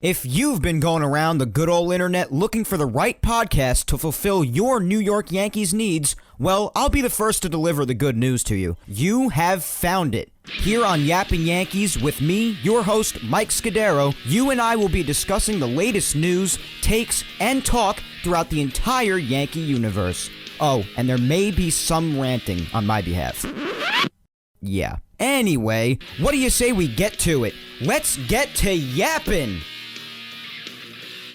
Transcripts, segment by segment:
If you've been going around the good old internet looking for the right podcast to fulfill your New York Yankees needs, well, I'll be the first to deliver the good news to you. You have found it. Here on Yapping Yankees with me, your host, Mike Scudero, you and I will be discussing the latest news, takes, and talk throughout the entire Yankee universe. Oh, and there may be some ranting on my behalf. Yeah. Anyway, what do you say we get to it? Let's get to yapping!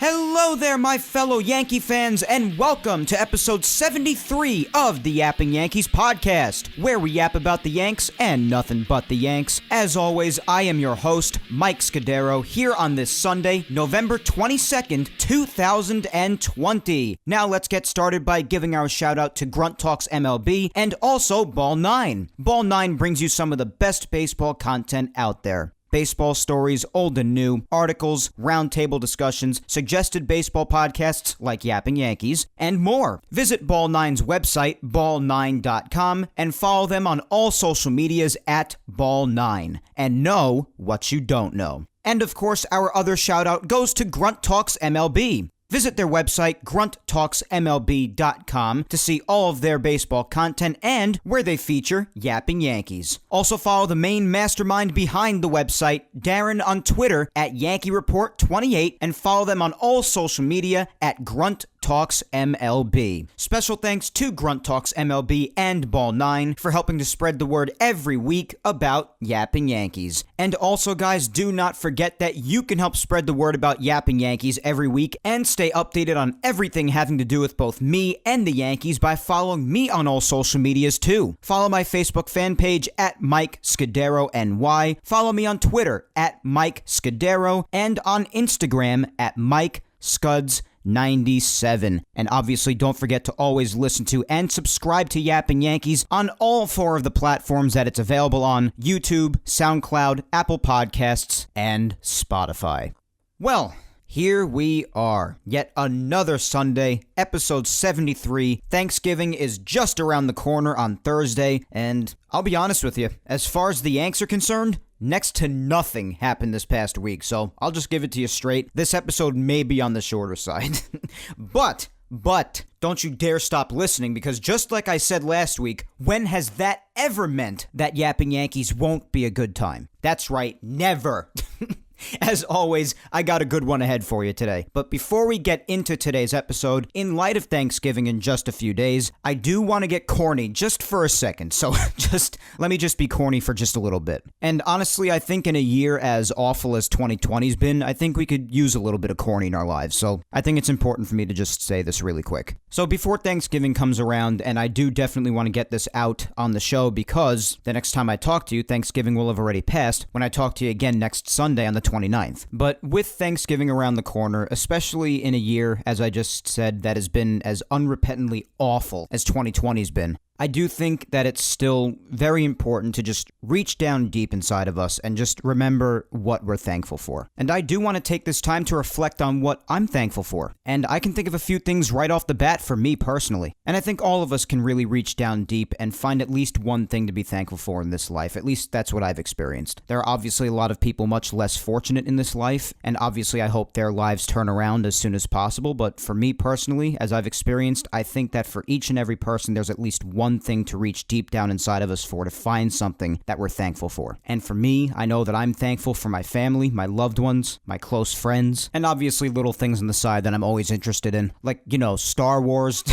Hello there, my fellow Yankee fans, and welcome to episode 73 of the Yapping Yankees podcast, where we yap about the Yanks and nothing but the Yanks. As always, I am your host, Mike Scudero, here on this Sunday, November 22nd, 2020. Now let's get started by giving our shout out to Grunt Talks MLB and also Ball 9. Ball 9 brings you some of the best baseball content out there. Baseball stories, old and new, articles, roundtable discussions, suggested baseball podcasts like Yapping Yankees, and more. Visit Ball 9's website, ball9.com, and follow them on all social medias at Ball9, and know what you don't know. And of course, our other shout out goes to Grunt Talks MLB. Visit their website, grunttalksmlb.com, to see all of their baseball content and where they feature Yapping Yankees. Also follow the main mastermind behind the website, Darren, on Twitter at Yankee Report 28, and follow them on all social media at Grunt Talks MLB. Special thanks to Grunt Talks MLB and Ball 9 for helping to spread the word every week about Yapping Yankees. And also, guys, do not forget that you can help spread the word about Yapping Yankees every week and stay updated on everything having to do with both me and the Yankees by following me on all social medias too. Follow my Facebook fan page at Mike Scudero NY. Follow me on Twitter at Mike Scudero and on Instagram at Mike Scuds 97. And obviously don't forget to always listen to and subscribe to Yapping Yankees on all 4 of the platforms that it's available on: YouTube, SoundCloud, Apple Podcasts, and Spotify. Well, here we are. Yet another Sunday, episode 73. Thanksgiving is just around the corner on Thursday, and I'll be honest with you, as far as the Yanks are concerned, next to nothing happened this past week, so I'll just give it to you straight. This episode may be on the shorter side. But, don't you dare stop listening, because just like I said last week, when has that ever meant that Yapping Yankees won't be a good time? That's right, never. As always, I got a good one ahead for you today. But before we get into today's episode, in light of Thanksgiving in just a few days, I do want to get corny just for a second. So let me just be corny for just a little bit. And honestly, I think in a year as awful as 2020's been, I think we could use a little bit of corny in our lives. So I think it's important for me to just say this really quick. So before Thanksgiving comes around, and I do definitely want to get this out on the show because the next time I talk to you, Thanksgiving will have already passed when I talk to you again next Sunday on the 29th. But with Thanksgiving around the corner, especially in a year, as I just said, that has been as unrepentantly awful as 2020's been, I do think that it's still very important to just reach down deep inside of us and just remember what we're thankful for. And I do want to take this time to reflect on what I'm thankful for. And I can think of a few things right off the bat for me personally. And I think all of us can really reach down deep and find at least one thing to be thankful for in this life. At least that's what I've experienced. There are obviously a lot of people much less fortunate in this life, and obviously I hope their lives turn around as soon as possible. But for me personally, as I've experienced, I think that for each and every person, there's at least one thing to reach deep down inside of us for, to find something that we're thankful for. And for me, I know that I'm thankful for my family, my loved ones, my close friends, and obviously little things on the side that I'm always interested in, like, Star Wars,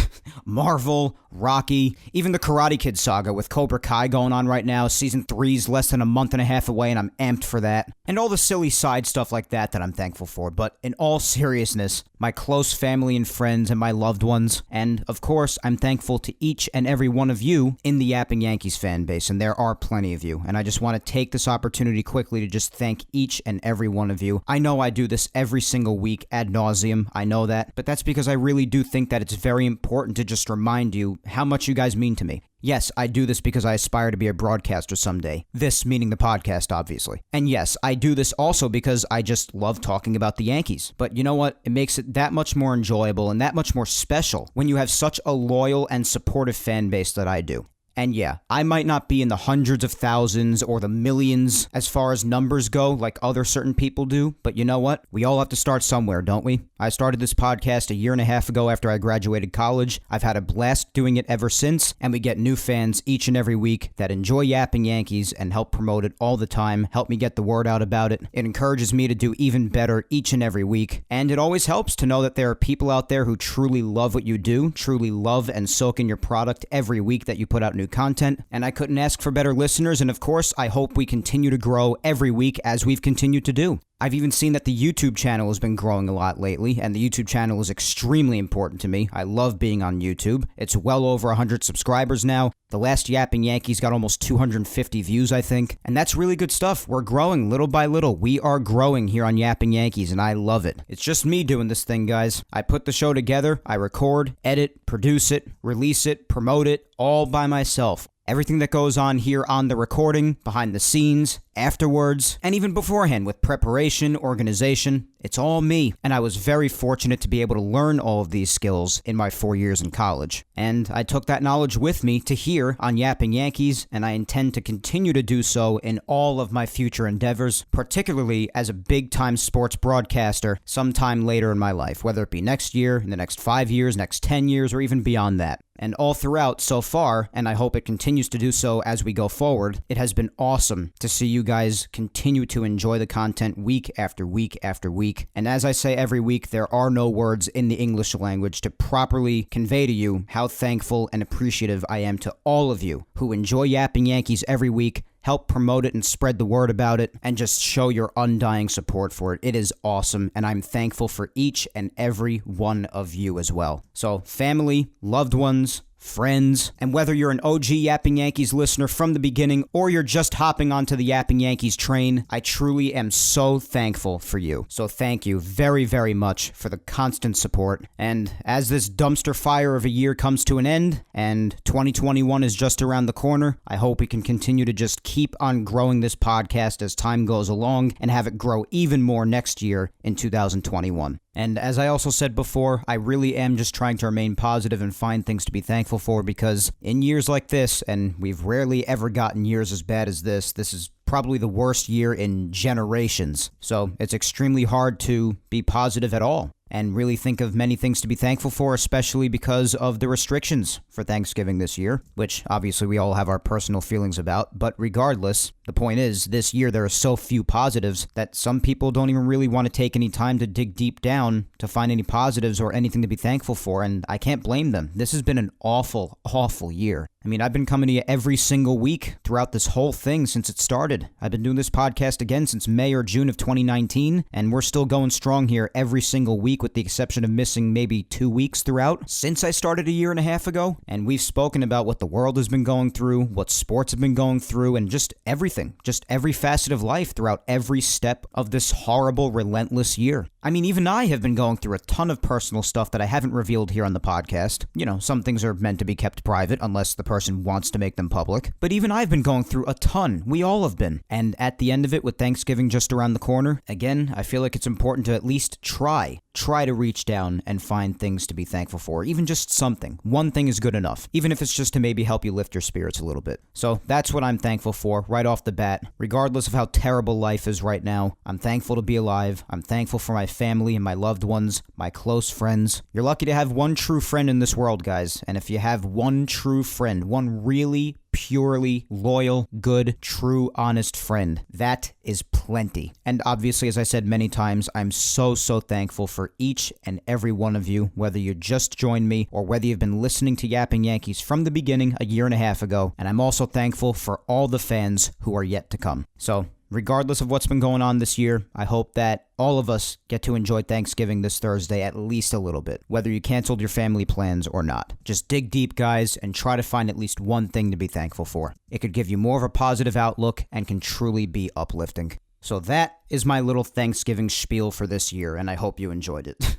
Marvel, Rocky, even the Karate Kid saga with Cobra Kai going on right now. Season 3's less than a month and a half away, and I'm amped for that. And all the silly side stuff like that I'm thankful for. But in all seriousness, my close family and friends and my loved ones, and of course, I'm thankful to each and every one of you in the Yapping Yankees fan base, and there are plenty of you. And I just want to take this opportunity quickly to just thank each and every one of you. I know I do this every single week ad nauseum, I know that, but that's because I really do think that it's very important to just remind you how much you guys mean to me. Yes, I do this because I aspire to be a broadcaster someday. This meaning the podcast, obviously. And yes, I do this also because I just love talking about the Yankees. But you know what? It makes it that much more enjoyable and that much more special when you have such a loyal and supportive fan base that I do. And yeah, I might not be in the hundreds of thousands or the millions as far as numbers go like other certain people do, but you know what? We all have to start somewhere, don't we? I started this podcast a year and a half ago after I graduated college. I've had a blast doing it ever since, and we get new fans each and every week that enjoy Yapping Yankees and help promote it all the time, help me get the word out about it. It encourages me to do even better each and every week, and it always helps to know that there are people out there who truly love what you do, truly love and soak in your product every week that you put out new content, and I couldn't ask for better listeners, and of course, I hope we continue to grow every week as we've continued to do. I've even seen that the YouTube channel has been growing a lot lately, and the YouTube channel is extremely important to me. I love being on YouTube. It's well over 100 subscribers now. The last Yapping Yankees got almost 250 views, I think, and that's really good stuff. We're growing little by little. We are growing here on Yapping Yankees, and I love it. It's just me doing this thing, guys. I put the show together, I record, edit, produce it, release it, promote it, all by myself. Everything that goes on here on the recording, behind the scenes, afterwards, and even beforehand with preparation, organization, it's all me. And I was very fortunate to be able to learn all of these skills in my 4 years in college. And I took that knowledge with me to here on Yapping Yankees, and I intend to continue to do so in all of my future endeavors, particularly as a big-time sports broadcaster sometime later in my life, whether it be next year, in the next 5 years, next 10 years, or even beyond that. And all throughout so far, and I hope it continues to do so as we go forward, it has been awesome to see you guys continue to enjoy the content week after week after week. And as I say every week, there are no words in the English language to properly convey to you how thankful and appreciative I am to all of you who enjoy Yapping Yankees every week, help promote it and spread the word about it, and just show your undying support for it. It is awesome, and I'm thankful for each and every one of you as well. So, family, loved ones, friends, and whether you're an OG Yapping Yankees listener from the beginning or you're just hopping onto the Yapping Yankees train, I truly am so thankful for you. So thank you very, very much for the constant support. And as this dumpster fire of a year comes to an end and 2021 is just around the corner, I hope we can continue to just keep on growing this podcast as time goes along and have it grow even more next year in 2021. And as I also said before, I really am just trying to remain positive and find things to be thankful for, because in years like this, and we've rarely ever gotten years as bad as this is probably the worst year in generations. So it's extremely hard to be positive at all and really think of many things to be thankful for, especially because of the restrictions for Thanksgiving this year, which obviously we all have our personal feelings about. But regardless, the point is, this year there are so few positives that some people don't even really want to take any time to dig deep down to find any positives or anything to be thankful for, and I can't blame them. This has been an awful, awful year. I mean, I've been coming to you every single week throughout this whole thing since it started. I've been doing this podcast again since May or June of 2019, and we're still going strong here every single week with the exception of missing maybe 2 weeks throughout since I started a year and a half ago. And we've spoken about what the world has been going through, what sports have been going through, and just everything, just every facet of life throughout every step of this horrible, relentless year. I mean, even I have been going through a ton of personal stuff that I haven't revealed here on the podcast. You know, some things are meant to be kept private unless the person wants to make them public. But even I've been going through a ton. We all have been. And at the end of it, with Thanksgiving just around the corner, again, I feel like it's important to at least try to reach down and find things to be thankful for. Even just something. One thing is good enough. Even if it's just to maybe help you lift your spirits a little bit. So that's what I'm thankful for right off the bat. Regardless of how terrible life is right now, I'm thankful to be alive. I'm thankful for my family and my loved ones, my close friends. You're lucky to have one true friend in this world, guys. And if you have one true friend, one really purely loyal, good, true, honest friend, that is plenty. And obviously, as I said many times, I'm so thankful for each and every one of you, whether you just joined me or whether you've been listening to Yapping Yankees from the beginning a year and a half ago. And I'm also thankful for all the fans who are yet to come. So regardless of what's been going on this year, I hope that all of us get to enjoy Thanksgiving this Thursday at least a little bit, whether you canceled your family plans or not. Just dig deep, guys, and try to find at least one thing to be thankful for. It could give you more of a positive outlook and can truly be uplifting. So that is my little Thanksgiving spiel for this year, and I hope you enjoyed it.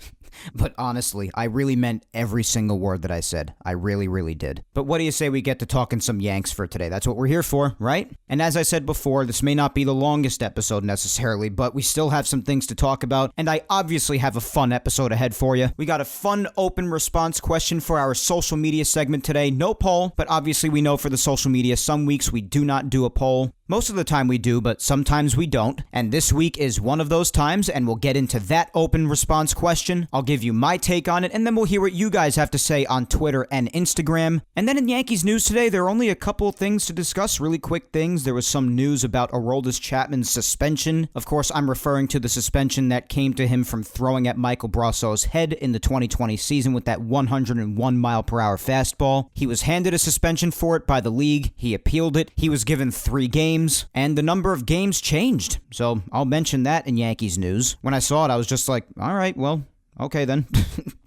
But honestly, I really meant every single word that I said. I really, really did. But what do you say we get to talking some Yanks for today? That's what we're here for, right? And as I said before, this may not be the longest episode necessarily, but we still have some things to talk about, and I obviously have a fun episode ahead for you. We got a fun open response question for our social media segment today. No poll, but obviously we know for the social media, some weeks we do not do a poll. Most of the time we do, but sometimes we don't. And this week is one of those times, and we'll get into that open response question. I'll give you my take on it, and then we'll hear what you guys have to say on Twitter and Instagram. And then in Yankees news today, there are only a couple of things to discuss, really quick things. There was some news about Aroldis Chapman's suspension. Of course, I'm referring to the suspension that came to him from throwing at Michael Brosseau's head in the 2020 season with that 101-mile-per-hour fastball. He was handed a suspension for it by the league. He appealed it. He was given 3 games. And the number of games changed. So I'll mention that in Yankees news. When I saw it, I was just like, all right, well, okay then.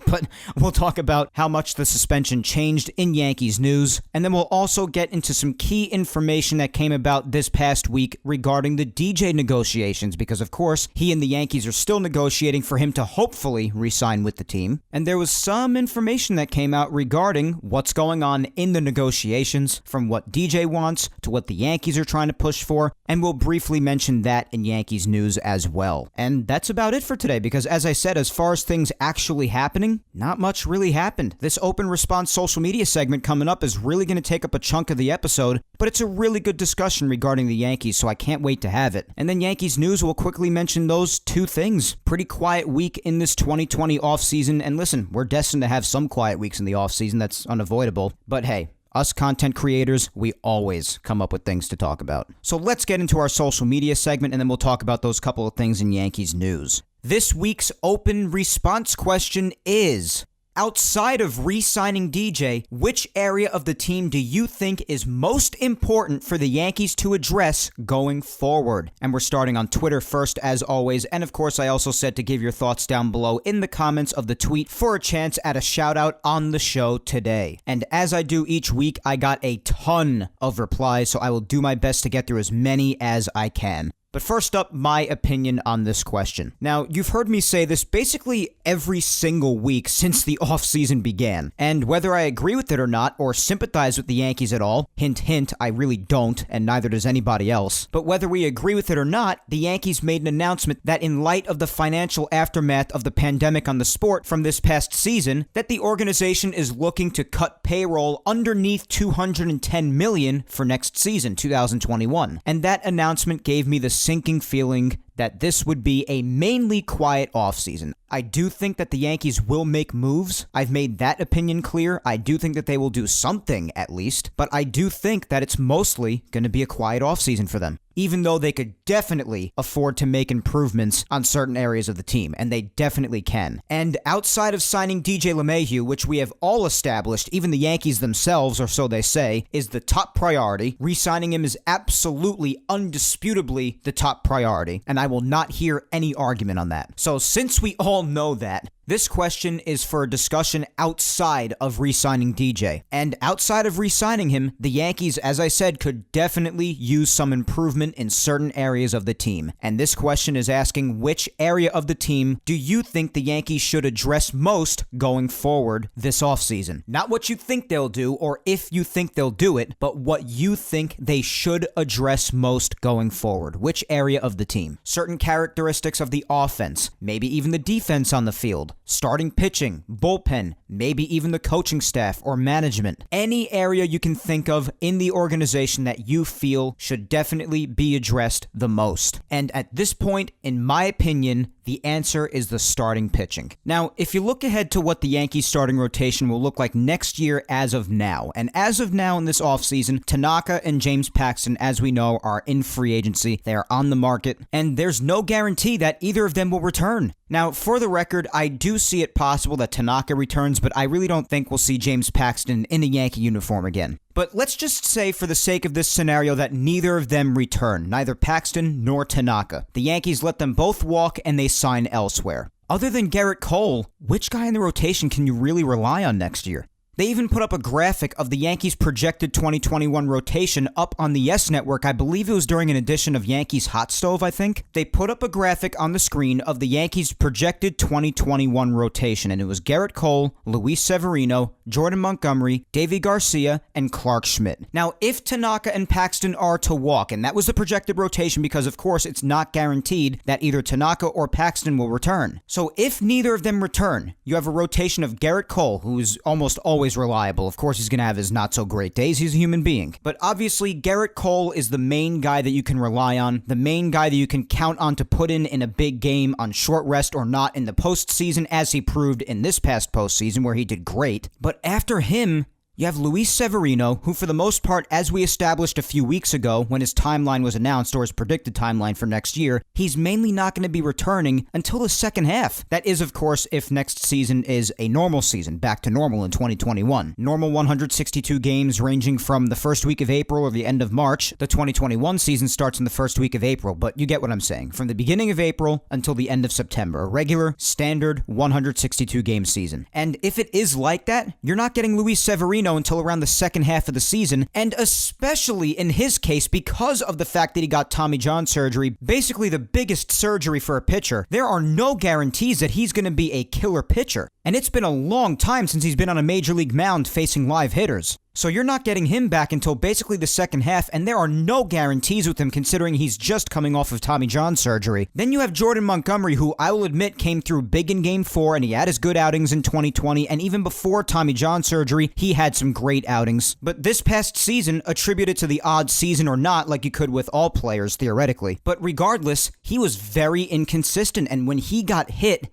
But we'll talk about how much the suspension changed in Yankees news, and then we'll also get into some key information that came about this past week regarding the DJ negotiations, because of course, he and the Yankees are still negotiating for him to hopefully re-sign with the team. And there was some information that came out regarding what's going on in the negotiations, from what DJ wants to what the Yankees are trying to push for, and we'll briefly mention that in Yankees news as well. And that's about it for today, because as I said, as far as things actually happening, not much really happened. This open response social media segment coming up is really going to take up a chunk of the episode, but it's a really good discussion regarding the Yankees, so I can't wait to have it. And then Yankees news, will quickly mention those 2 things. Pretty quiet week in this 2020 offseason, and listen, we're destined to have some quiet weeks in the offseason, that's unavoidable, but hey, us content creators, we always come up with things to talk about. So let's get into our social media segment, and then we'll talk about those couple of things in Yankees news. This week's open response question is, outside of re-signing DJ, which area of the team do you think is most important for the Yankees to address going forward? And we're starting on Twitter first, as always. And of course, I also said to give your thoughts down below in the comments of the tweet for a chance at a shout out on the show today. And as I do each week, I got a ton of replies, so I will do my best to get through as many as I can. But first up, my opinion on this question. Now, you've heard me say this basically every single week since the offseason began. And whether I agree with it or not, or sympathize with the Yankees at all, hint, hint, I really don't, and neither does anybody else. But whether we agree with it or not, the Yankees made an announcement that in light of the financial aftermath of the pandemic on the sport from this past season, that the organization is looking to cut payroll underneath $210 million for next season, 2021. And that announcement gave me the sinking feeling that this would be a mainly quiet offseason. I do think that the Yankees will make moves. I've made that opinion clear. I do think that they will do something at least, but I do think that it's mostly going to be a quiet offseason for them, even though they could definitely afford to make improvements on certain areas of the team, and they definitely can. And outside of signing DJ LeMahieu, which we have all established, even the Yankees themselves, or so they say, is the top priority, re-signing him is absolutely, undisputably the top priority, and I will not hear any argument on that. So since we all know that, this question is for a discussion outside of re-signing DJ. And outside of re-signing him, the Yankees, as I said, could definitely use some improvement in certain areas of the team. And this question is asking, which area of the team do you think the Yankees should address most going forward this offseason? Not what you think they'll do, or if you think they'll do it, but what you think they should address most going forward. Which area of the team? Certain characteristics of the offense, maybe even the defense on the field, starting pitching, bullpen, maybe even the coaching staff or management. Any area you can think of in the organization that you feel should definitely be addressed the most. And at this point, in my opinion, the answer is the starting pitching. Now, if you look ahead to what the Yankees starting rotation will look like next year as of now, and as of now in this offseason, Tanaka and James Paxton, as we know, are in free agency. They are on the market, and there's no guarantee that either of them will return. Now, for the record, I do see it possible that Tanaka returns, but I really don't think we'll see James Paxton in a Yankee uniform again. But let's just say, for the sake of this scenario, that neither of them return, neither Paxton nor Tanaka. The Yankees let them both walk and they sign elsewhere. Other than Garrett Cole, which guy in the rotation can you really rely on next year? They even put up a graphic of the Yankees' projected 2021 rotation up on the Yes Network. I believe it was during an edition of Yankees Hot Stove, I think. They put up a graphic on the screen of the Yankees' projected 2021 rotation, and it was Garrett Cole, Luis Severino, Jordan Montgomery, Davy Garcia, and Clark Schmidt. Now, if Tanaka and Paxton are to walk, and that was the projected rotation because, of course, it's not guaranteed that either Tanaka or Paxton will return. So if neither of them return, you have a rotation of Garrett Cole, who's almost always reliable. Of course, he's going to have his not-so-great days. He's a human being. But obviously, Garrett Cole is the main guy that you can rely on, the main guy that you can count on to put in a big game on short rest or not in the postseason, as he proved in this past postseason where he did great. But after him, you have Luis Severino, who for the most part, as we established a few weeks ago when his timeline was announced, or his predicted timeline for next year, he's mainly not going to be returning until the second half. That is, of course, if next season is a normal season, back to normal in 2021. Normal 162 games ranging from the first week of April or the end of March. The 2021 season starts in the first week of April, but you get what I'm saying. From the beginning of April until the end of September. A regular, standard 162 game season. And if it is like that, you're not getting Luis Severino until around the second half of the season, and especially in his case, because of the fact that he got Tommy John surgery, basically the biggest surgery for a pitcher, there are no guarantees that he's going to be a killer pitcher. And it's been a long time since he's been on a major league mound facing live hitters. So you're not getting him back until basically the second half, and there are no guarantees with him considering he's just coming off of Tommy John surgery. Then you have Jordan Montgomery, who I will admit came through big in Game 4, and he had his good outings in 2020, and even before Tommy John surgery, he had some great outings. But this past season, attributed to the odd season or not, like you could with all players, theoretically. But regardless, he was very inconsistent, and when he got hit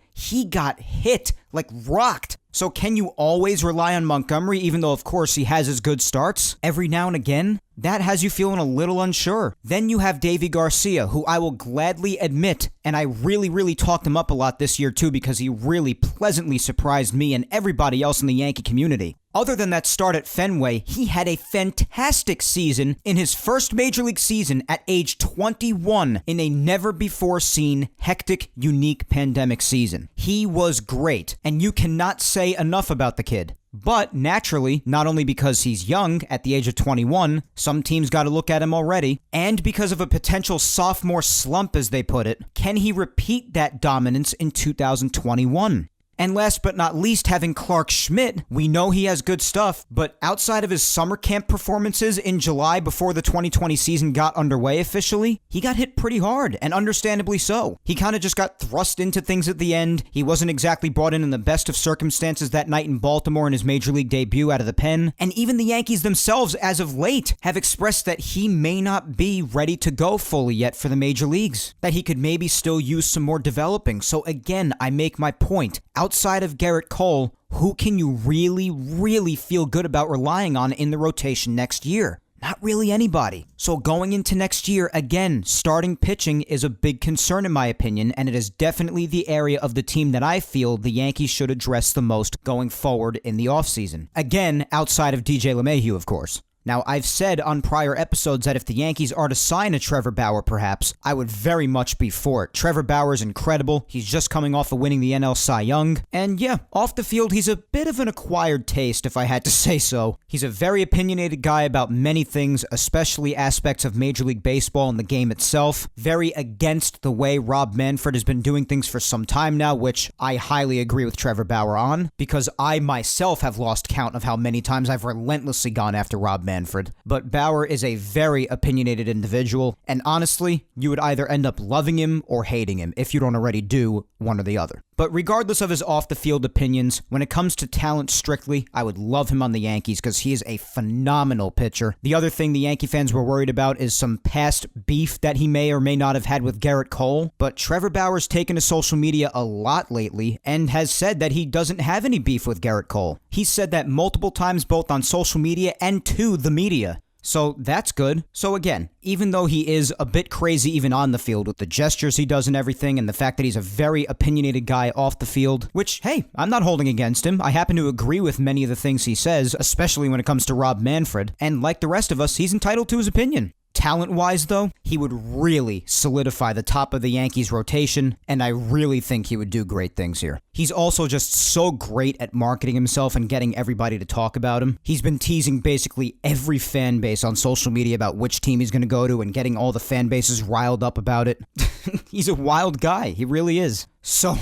like rocked. So can you always rely on Montgomery, even though, of course, he has his good starts every now and again? That has you feeling a little unsure. Then you have Davy Garcia, who I will gladly admit, and I really talked him up a lot this year too because he really pleasantly surprised me and everybody else in the Yankee community. Other than that start at Fenway, he had a fantastic season in his first Major League season at age 21 in a never-before-seen, hectic, unique pandemic season. He was great, and you cannot say enough about the kid. But naturally, not only because he's young at the age of 21, some teams got to look at him already, and because of a potential sophomore slump, as they put it, can he repeat that dominance in 2021? And last but not least, having Clark Schmidt, we know he has good stuff, but outside of his summer camp performances in July before the 2020 season got underway officially, he got hit pretty hard, and understandably so. He kind of just got thrust into things at the end. He wasn't exactly brought in the best of circumstances that night in Baltimore in his Major League debut out of the pen, and even the Yankees themselves, as of late, have expressed that he may not be ready to go fully yet for the Major Leagues, that he could maybe still use some more developing. So again, I make my point. Outside of Garrett Cole, who can you really feel good about relying on in the rotation next year? Not really anybody. So going into next year, again, starting pitching is a big concern in my opinion, and it is definitely the area of the team that I feel the Yankees should address the most going forward in the offseason. Again, outside of DJ LeMahieu, of course. Now, I've said on prior episodes that if the Yankees are to sign a Trevor Bauer, perhaps, I would very much be for it. Trevor Bauer is incredible. He's just coming off of winning the NL Cy Young. And yeah, off the field, he's a bit of an acquired taste, if I had to say so. He's a very opinionated guy about many things, especially aspects of Major League Baseball and the game itself. Very against the way Rob Manfred has been doing things for some time now, which I highly agree with Trevor Bauer on, because I myself have lost count of how many times I've relentlessly gone after Rob Manfred. But Bauer is a very opinionated individual, and honestly, you would either end up loving him or hating him if you don't already do one or the other. But regardless of his off-the-field opinions, when it comes to talent strictly, I would love him on the Yankees because he is a phenomenal pitcher. The other thing the Yankee fans were worried about is some past beef that he may or may not have had with Garrett Cole, but Trevor Bauer's taken to social media a lot lately and has said that he doesn't have any beef with Garrett Cole. He's said that multiple times both on social media and to the media. So that's good. So again, even though he is a bit crazy even on the field with the gestures he does and everything, and the fact that he's a very opinionated guy off the field, which, hey, I'm not holding against him. I happen to agree with many of the things he says, especially when it comes to Rob Manfred. And like the rest of us, he's entitled to his opinion. Talent-wise, though, he would really solidify the top of the Yankees rotation, and I really think he would do great things here. He's also just so great at marketing himself and getting everybody to talk about him. He's been teasing basically every fan base on social media about which team he's going to go to and getting all the fan bases riled up about it. He's a wild guy. He really is. So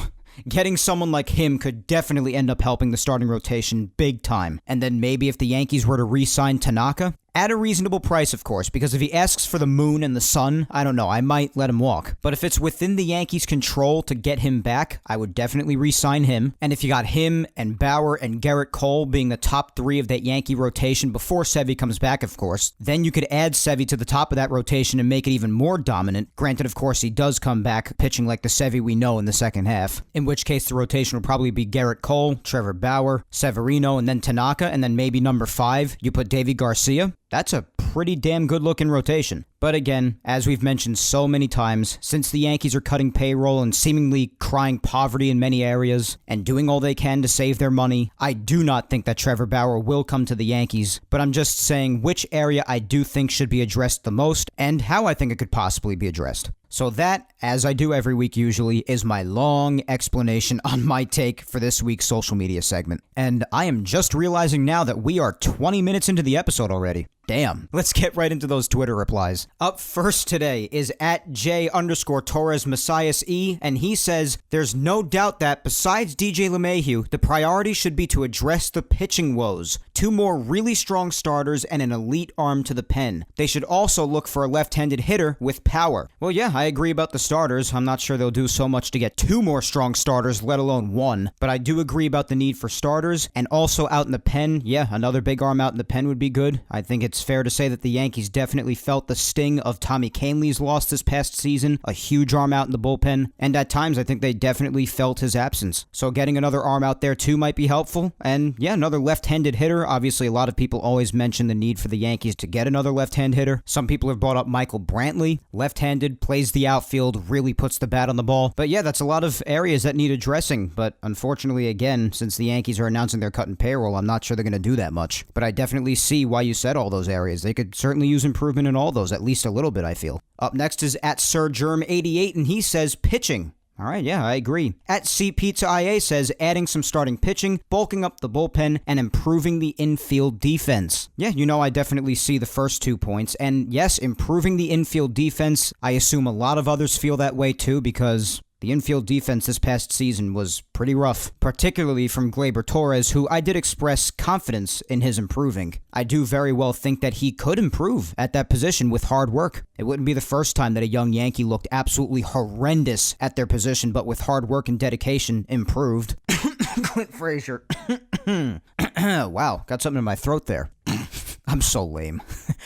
getting someone like him could definitely end up helping the starting rotation big time. And then maybe if the Yankees were to re-sign Tanaka, at a reasonable price, of course, because if he asks for the moon and the sun, I don't know, I might let him walk. But if it's within the Yankees' control to get him back, I would definitely re-sign him. And if you got him and Bauer and Garrett Cole being the top three of that Yankee rotation before Sevy comes back, of course, then you could add Sevy to the top of that rotation and make it even more dominant. Granted, of course, he does come back pitching like the Sevy we know in the second half, in which case the rotation would probably be Garrett Cole, Trevor Bauer, Severino, and then Tanaka, and then maybe number 5, you put Davy Garcia. That's a pretty damn good-looking rotation. But again, as we've mentioned so many times, since the Yankees are cutting payroll and seemingly crying poverty in many areas and doing all they can to save their money, I do not think that Trevor Bauer will come to the Yankees, but I'm just saying which area I do think should be addressed the most and how I think it could possibly be addressed. So that, as I do every week usually, is my long explanation on my take for this week's social media segment. And I am just realizing now that we are 20 minutes into the episode already. Damn. Let's get right into those Twitter replies. Up first today is at J_Torres Messias E, and he says, there's no doubt that besides DJ LeMahieu, the priority should be to address the pitching woes. 2 more really strong starters and an elite arm to the pen. They should also look for a left-handed hitter with power. Well, yeah, I agree about the starters. I'm not sure they'll do so much to get 2 more strong starters, let alone 1. But I do agree about the need for starters, and also out in the pen, yeah, another big arm out in the pen would be good. I think it's fair to say that the Yankees definitely felt the sting of Tommy Kahnle's loss this past season, a huge arm out in the bullpen, and at times I think they definitely felt his absence. So getting another arm out there too might be helpful, and yeah, another left-handed hitter. Obviously, a lot of people always mention the need for the Yankees to get another left-hand hitter. Some people have brought up Michael Brantley, left-handed, plays the outfield, really puts the bat on the ball. But yeah, that's a lot of areas that need addressing, but unfortunately, again, since the Yankees are announcing they're cutting payroll, I'm not sure they're going to do that much. But I definitely see why you said all those areas. They could certainly use improvement in all those, at least a little bit, I feel. Up next is at SirGerm88, and he says pitching. All right, yeah, I agree. At CPizzaIA says adding some starting pitching, bulking up the bullpen, and improving the infield defense. Yeah, I definitely see the first 2 points. And yes, improving the infield defense, I assume a lot of others feel that way too, because the infield defense this past season was pretty rough, particularly from Gleyber Torres, who I did express confidence in his improving. I do very well think that he could improve at that position with hard work. It wouldn't be the first time that a young Yankee looked absolutely horrendous at their position, but with hard work and dedication, improved. Clint Frazier. Wow, got something in my throat there. I'm so lame.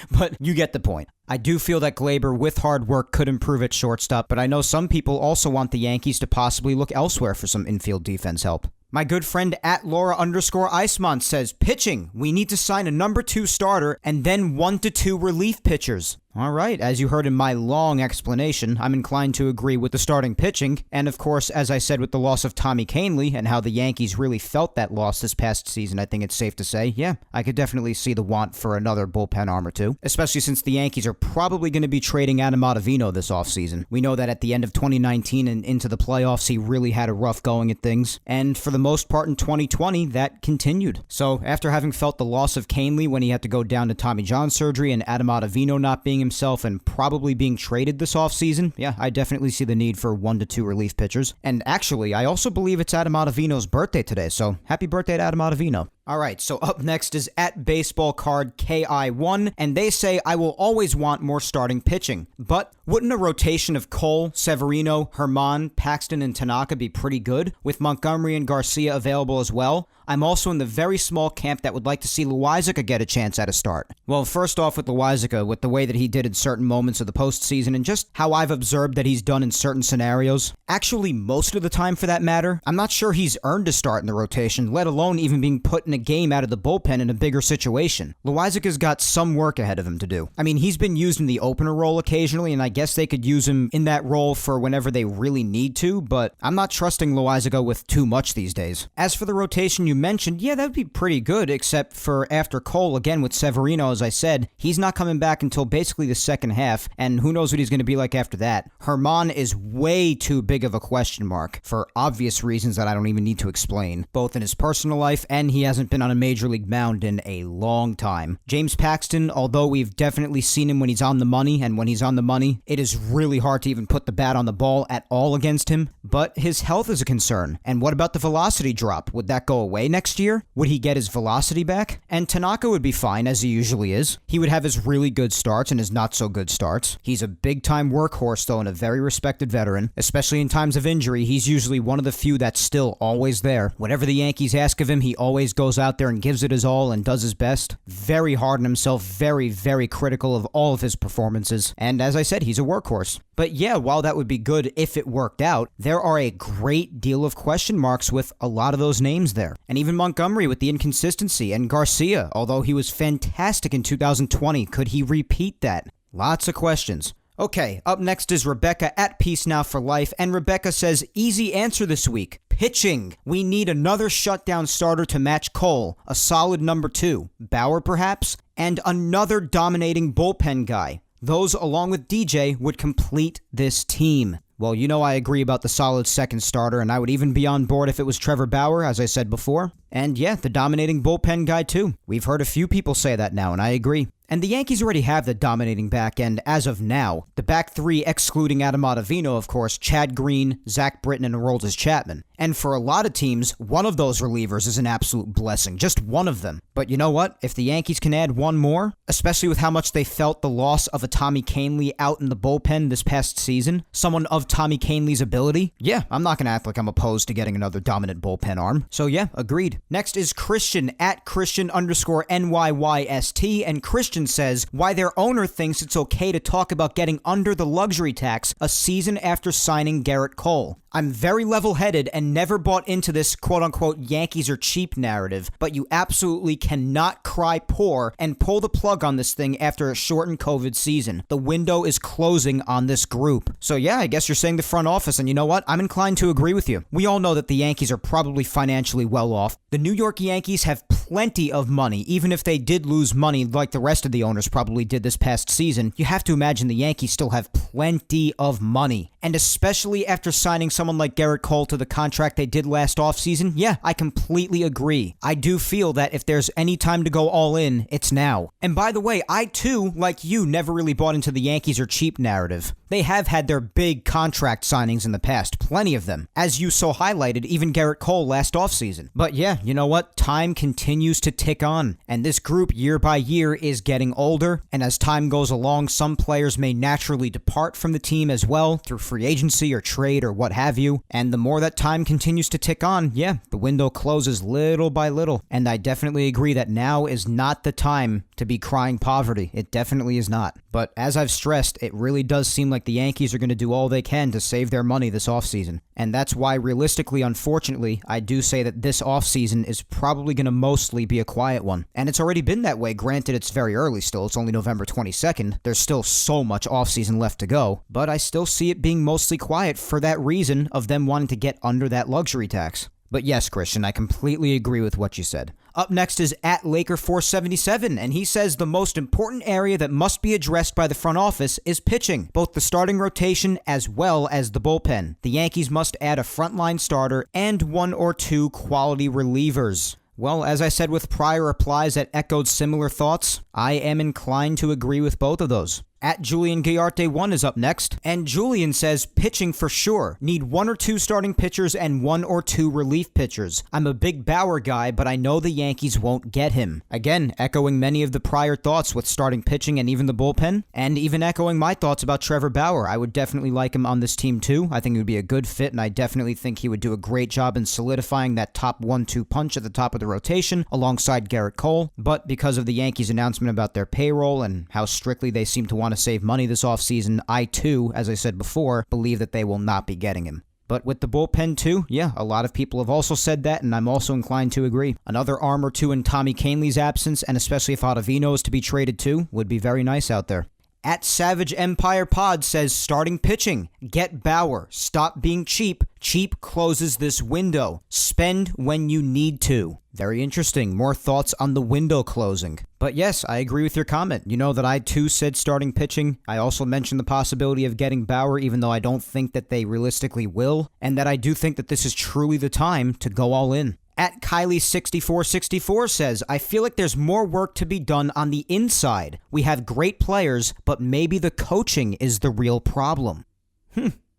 But you get the point. I do feel that Gleyber, with hard work, could improve at shortstop, but I know some people also want the Yankees to possibly look elsewhere for some infield defense help. My good friend at Laura_Icemont says, pitching. We need to sign a number 2 starter and then 1 to 2 relief pitchers. All right, as you heard in my long explanation, I'm inclined to agree with the starting pitching, and of course, as I said with the loss of Tommy Kahnle and how the Yankees really felt that loss this past season, I think it's safe to say, yeah, I could definitely see the want for another bullpen arm or 2, especially since the Yankees are probably going to be trading Adam Ottavino this offseason. We know that at the end of 2019 and into the playoffs, he really had a rough going at things, and for the most part in 2020, that continued. So after having felt the loss of Kahnle when he had to go down to Tommy John surgery and Adam Ottavino not being himself and probably being traded this offseason, yeah, I definitely see the need for 1 to 2 relief pitchers. And actually, I also believe it's Adam Ottavino's birthday today, so happy birthday to Adam Ottavino. Alright, so up next is at BaseballCardKI1, and they say, I will always want more starting pitching. But wouldn't a rotation of Cole, Severino, Herman, Paxton, and Tanaka be pretty good, with Montgomery and Garcia available as well? I'm also in the very small camp that would like to see Loaisiga get a chance at a start. Well, first off with Loaisiga, with the way that he did in certain moments of the postseason and just how I've observed that he's done in certain scenarios, actually most of the time for that matter, I'm not sure he's earned a start in the rotation, let alone even being put in a game out of the bullpen in a bigger situation. Loaisiga's got some work ahead of him to do. I mean, he's been used in the opener role occasionally, and I guess they could use him in that role for whenever they really need to, but I'm not trusting Loaisiga with too much these days. As for the rotation you mentioned, yeah, that would be pretty good, except for after Cole, again with Severino, as I said, he's not coming back until basically the second half, and who knows what he's going to be like after that. Herman is way too big of a question mark, for obvious reasons that I don't even need to explain, both in his personal life and he hasn't been on a major league mound in a long time. James Paxton, although we've definitely seen him when he's on the money, and when he's on the money, it is really hard to even put the bat on the ball at all against him, but his health is a concern. And what about the velocity drop? Would that go away next year? Would he get his velocity back? And Tanaka would be fine, as he usually is. He would have his really good starts and his not so good starts. He's a big-time workhorse, though, and a very respected veteran. Especially in times of injury, he's usually one of the few that's still always there. Whatever the Yankees ask of him, he always goes out there and gives it his all and does his best. Very hard on himself, very, very critical of all of his performances. And as I said, he's a workhorse. But yeah, while that would be good if it worked out, there are a great deal of question marks with a lot of those names there. And even Montgomery with the inconsistency, and Garcia, although he was fantastic in 2020, could he repeat that? Lots of questions. Okay, up next is Rebecca at Peace Now for Life, and Rebecca says, easy answer this week. Pitching. We need another shutdown starter to match Cole, a solid number 2. Bauer, perhaps? And another dominating bullpen guy. Those, along with DJ, would complete this team. Well, you know I agree about the solid second starter, and I would even be on board if it was Trevor Bauer, as I said before. And yeah, the dominating bullpen guy too. We've heard a few people say that now, and I agree. And the Yankees already have the dominating back end as of now. The back three, excluding Adam Ottavino, of course, Chad Green, Zach Britton, and Aroldis Chapman. And for a lot of teams, one of those relievers is an absolute blessing. Just one of them. But you know what? If the Yankees can add one more, especially with how much they felt the loss of a Tommy Kahnle out in the bullpen this past season, someone of Tommy Kahnle's ability, yeah, I'm not going to act like I'm opposed to getting another dominant bullpen arm. So yeah, agreed. Next is Christian at Christian_NYYST, and Christian says why their owner thinks it's okay to talk about getting under the luxury tax a season after signing Garrett Cole. I'm very level-headed and never bought into this quote-unquote Yankees are cheap narrative, but you absolutely cannot cry poor and pull the plug on this thing after a shortened COVID season. The window is closing on this group. So yeah, I guess you're saying the front office, and you know what? I'm inclined to agree with you. We all know that the Yankees are probably financially well off. The New York Yankees have plenty of money, even if they did lose money like the rest of the owners probably did this past season. You have to imagine the Yankees still have plenty of money. And especially after signing someone like Garrett Cole to the contract they did last offseason, yeah, I completely agree. I do feel that if there's any time to go all in, it's now. And by the way, I too, like you, never really bought into the Yankees are cheap narrative. They have had their big contract signings in the past, plenty of them. As you so highlighted, even Garrett Cole last offseason. But yeah, you know what? Time continues to tick on, and this group year by year is getting older, and as time goes along, some players may naturally depart from the team as well, through free agency or trade or what have you, and the more that time continues to tick on, yeah, the window closes little by little, and I definitely agree that now is not the time to be crying poverty. It definitely is not. But as I've stressed, it really does seem like the Yankees are going to do all they can to save their money this offseason. And that's why, realistically, unfortunately, I do say that this offseason is probably going to mostly be a quiet one. And it's already been that way. Granted, it's very early still. It's only November 22nd. There's still so much offseason left to go. But I still see it being mostly quiet for that reason of them wanting to get under that luxury tax. But yes, Christian, I completely agree with what you said. Up next is at Laker477, and he says the most important area that must be addressed by the front office is pitching, both the starting rotation as well as the bullpen. The Yankees must add a frontline starter and one or two quality relievers. Well, as I said with prior replies that echoed similar thoughts, I am inclined to agree with both of those. At Julian Gayarte 1 is up next, and Julian says pitching for sure. Need one or two starting pitchers and one or two relief pitchers. I'm a big Bauer guy, but I know the Yankees won't get him. Again, echoing many of the prior thoughts with starting pitching and even the bullpen, and even echoing my thoughts about Trevor Bauer. I would definitely like him on this team too. I think he would be a good fit, and I definitely think he would do a great job in solidifying that top 1-2 punch at the top of the rotation alongside Garrett Cole. But because of the Yankees' announcement about their payroll and how strictly they seem to want to save money this offseason, I too, as I said before, believe that they will not be getting him. But with the bullpen too, yeah, a lot of people have also said that, and I'm also inclined to agree. Another arm or two in Tommy Kahnle's absence, and especially if Ottavino is to be traded too, would be very nice out there. At Savage Empire Pod says, starting pitching. Get Bauer. Stop being cheap. Cheap closes this window. Spend when you need to. Very interesting. More thoughts on the window closing. But yes, I agree with your comment. You know that I too said starting pitching. I also mentioned the possibility of getting Bauer, even though I don't think that they realistically will, and that I do think that this is truly the time to go all in. At Kylie6464 says, I feel like there's more work to be done on the inside. We have great players, but maybe the coaching is the real problem.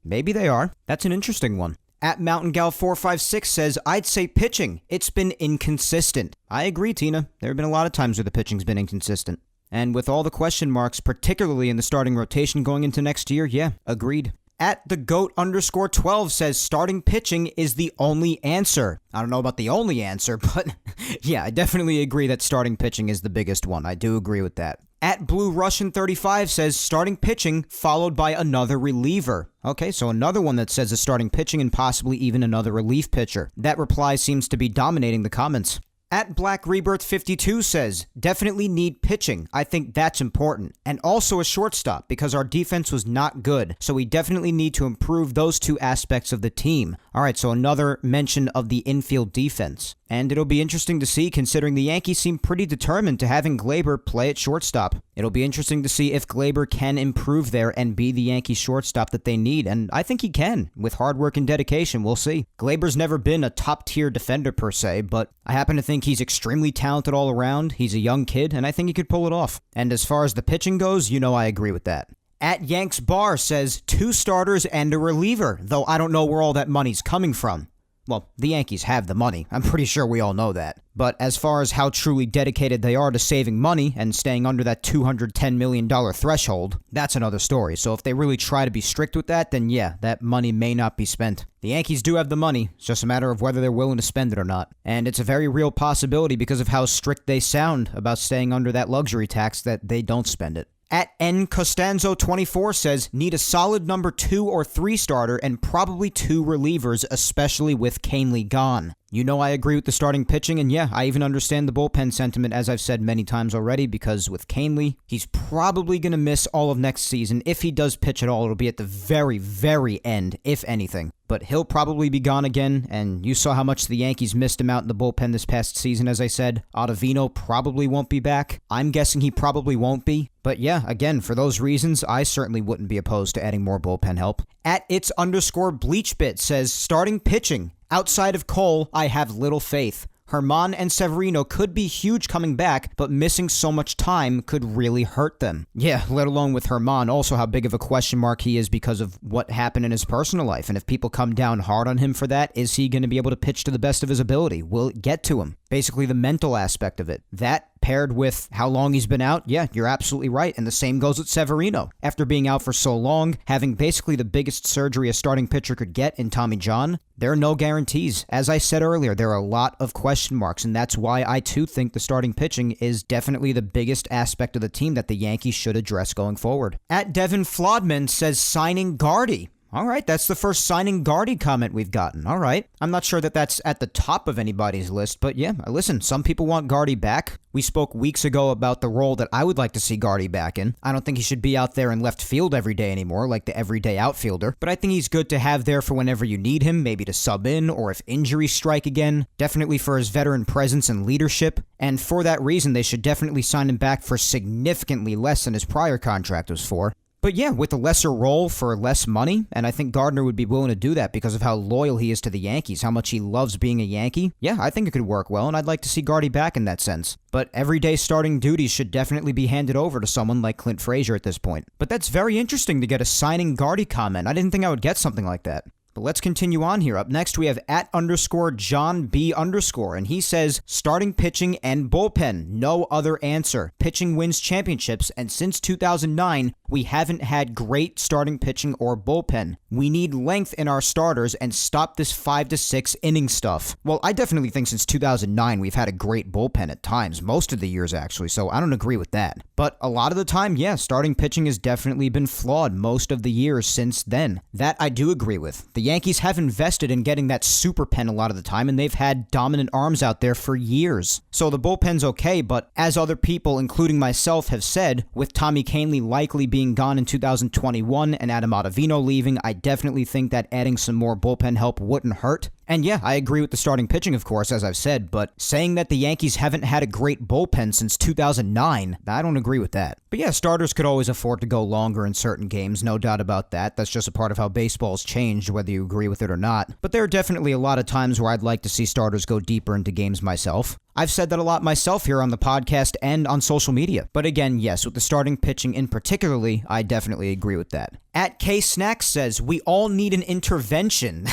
Maybe they are. That's an interesting one. At MountainGal456 says, I'd say pitching. It's been inconsistent. I agree, Tina. There have been a lot of times where the pitching's been inconsistent. And with all the question marks, particularly in the starting rotation going into next year, yeah, agreed. At the GOAT_12 says starting pitching is the only answer. I don't know about the only answer, but yeah, I definitely agree that starting pitching is the biggest one. I do agree with that. At Blue Russian 35 says starting pitching followed by another reliever. Okay, so another one that says a starting pitching and possibly even another relief pitcher. That reply seems to be dominating the comments. At Black Rebirth 52 says, definitely need pitching. I think that's important. And also a shortstop because our defense was not good. So we definitely need to improve those two aspects of the team. All right, so another mention of the infield defense. And it'll be interesting to see considering the Yankees seem pretty determined to having Gleyber play at shortstop. It'll be interesting to see if Gleyber can improve there and be the Yankees shortstop that they need. And I think he can. With hard work and dedication, we'll see. Gleyber's never been a top-tier defender per se, but I happen to think he's extremely talented all around. He's a young kid, and I think he could pull it off. And as far as the pitching goes, you know I agree with that. At Yanks Bar says, 2 starters and a reliever, though I don't know where all that money's coming from. Well, the Yankees have the money. I'm pretty sure we all know that. But as far as how truly dedicated they are to saving money and staying under that $210 million threshold, that's another story. So if they really try to be strict with that, then yeah, that money may not be spent. The Yankees do have the money. It's just a matter of whether they're willing to spend it or not. And it's a very real possibility because of how strict they sound about staying under that luxury tax that they don't spend it. At N Costanzo 24 says, need a solid number 2 or 3 starter and probably 2 relievers, especially with Kahnle gone. You know I agree with the starting pitching, and yeah, I even understand the bullpen sentiment, as I've said many times already, because with Kahnle, he's probably going to miss all of next season. If he does pitch at all, it'll be at the very, very end, if anything. But he'll probably be gone again, and you saw how much the Yankees missed him out in the bullpen this past season, as I said. Ottavino probably won't be back. I'm guessing he probably won't be. But yeah, again, for those reasons, I certainly wouldn't be opposed to adding more bullpen help. At its_bleachbit says, starting pitching. Outside of Cole, I have little faith. Herman and Severino could be huge coming back, but missing so much time could really hurt them. Yeah, let alone with Herman, also how big of a question mark he is because of what happened in his personal life. And if people come down hard on him for that, is he going to be able to pitch to the best of his ability? Will it get to him? Basically the mental aspect of it. That paired with how long he's been out, yeah, you're absolutely right. And the same goes with Severino. After being out for so long, having basically the biggest surgery a starting pitcher could get in Tommy John, there are no guarantees. As I said earlier, there are a lot of question marks, and that's why I too think the starting pitching is definitely the biggest aspect of the team that the Yankees should address going forward. At Devin Flodman says signing Gardy. All right, that's the first signing Gardy comment we've gotten. All right. I'm not sure that that's at the top of anybody's list, but yeah, listen, some people want Gardy back. We spoke weeks ago about the role that I would like to see Gardy back in. I don't think he should be out there in left field every day anymore, like the everyday outfielder, but I think he's good to have there for whenever you need him, maybe to sub in, or if injuries strike again. Definitely for his veteran presence and leadership, and for that reason, they should definitely sign him back for significantly less than his prior contract was for. But yeah, with a lesser role for less money, and I think Gardner would be willing to do that because of how loyal he is to the Yankees, how much he loves being a Yankee. Yeah, I think it could work well, and I'd like to see Gardy back in that sense. But everyday starting duties should definitely be handed over to someone like Clint Frazier at this point. But that's very interesting to get a signing Gardy comment. I didn't think I would get something like that. But let's continue on here. Up next, we have @John B_, and he says, starting pitching and bullpen, no other answer. Pitching wins championships, and since 2009, we haven't had great starting pitching or bullpen. We need length in our starters and stop this 5 to 6 inning stuff. Well, I definitely think since 2009, we've had a great bullpen at times, most of the years actually, so I don't agree with that. But a lot of the time, yeah, starting pitching has definitely been flawed most of the years since then. That I do agree with. The The Yankees have invested in getting that super pen a lot of the time, and they've had dominant arms out there for years. So the bullpen's okay, but as other people, including myself, have said, with Tommy Kahnle likely being gone in 2021 and Adam Ottavino leaving, I definitely think that adding some more bullpen help wouldn't hurt. And yeah, I agree with the starting pitching, of course, as I've said, but saying that the Yankees haven't had a great bullpen since 2009, I don't agree with that. But yeah, starters could always afford to go longer in certain games, no doubt about that. That's just a part of how baseball's changed, whether you agree with it or not. But there are definitely a lot of times where I'd like to see starters go deeper into games myself. I've said that a lot myself here on the podcast and on social media. But again, yes, with the starting pitching in particularly, I definitely agree with that. At K Snacks says, we all need an intervention.